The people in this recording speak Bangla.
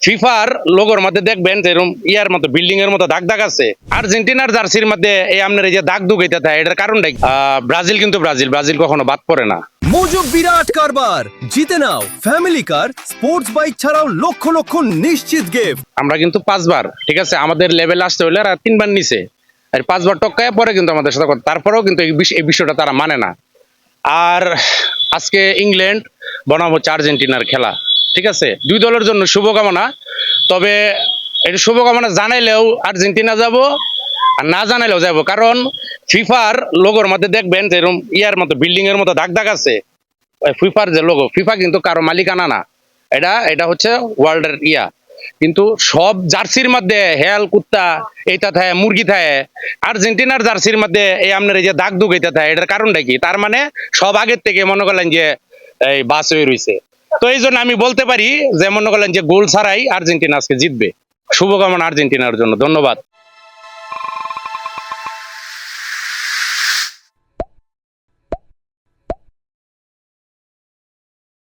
ফিফার লোগোর মধ্যে দেখবেন যে এরকম ইয়ার মতো বিল্ডিং এর মতো দাগ দাগ আছে। আর্জেন্টিনার জার্সির মধ্যে এই আপনার এই যে দাগ দুগাইতে থাকে, এটার কারণটা কি? ব্রাজিল কিন্তু ব্রাজিল কখনো বাদ পড়ে না। মোজো বিরাট কারবার জিতে নাও ফ্যামিলি কার, স্পোর্টস বাইক ছাড়াও লক্ষ লক্ষ নিশ্চিত গিফট। আমরা কিন্তু 5 বার, ঠিক আছে, আমাদের লেভেল আসতে হলে আর 3 বার নিচে, আর 5 বার টক্কায় পরে কিন্তু আমাদের সাথে কথা। তারপরেও কিন্তু এই বিষয়টা তারা মানে না। আর আজকে ইংল্যান্ড বনাম হচ্ছে আর্জেন্টিনার খেলা, ঠিক আছে, দুই দলের জন্য শুভকামনা। তবে এটা শুভকামনা জানাইলেও আর্জেন্টিনা যাব, আর না জানাইলেও যাব, কারণ ফিফার লোগোর মধ্যে দেখবেন যে এরকম ইয়ার মতো বিল্ডিং এর মতো দাগ দাগ আছে। ফিফার যে লোগো, ফিফা কিন্তু কারো মালিকানা না, এটা হচ্ছে ওয়ার্ল্ডের ইয়া। কিন্তু সব জার্সির মধ্যে হেয়াল কুত্তা এইটা থাকে, মুরগি থাকে। আর্জেন্টিনার জার্সির মধ্যে এই আপনার এই যে দাগ দুগ এইটা থাকে, এটার কারণটা কি? তার মানে সব আগের থেকে মনে করলেন যে এই বাস হয়ে রয়েছে। তো এই জন্য আমি বলতে পারি যে মনে করলেন যে গোল ছাড়াই আর্জেন্টিনা আজকে জিতবে। শুভকামনা আর্জেন্টিনার জন্য, ধন্যবাদ।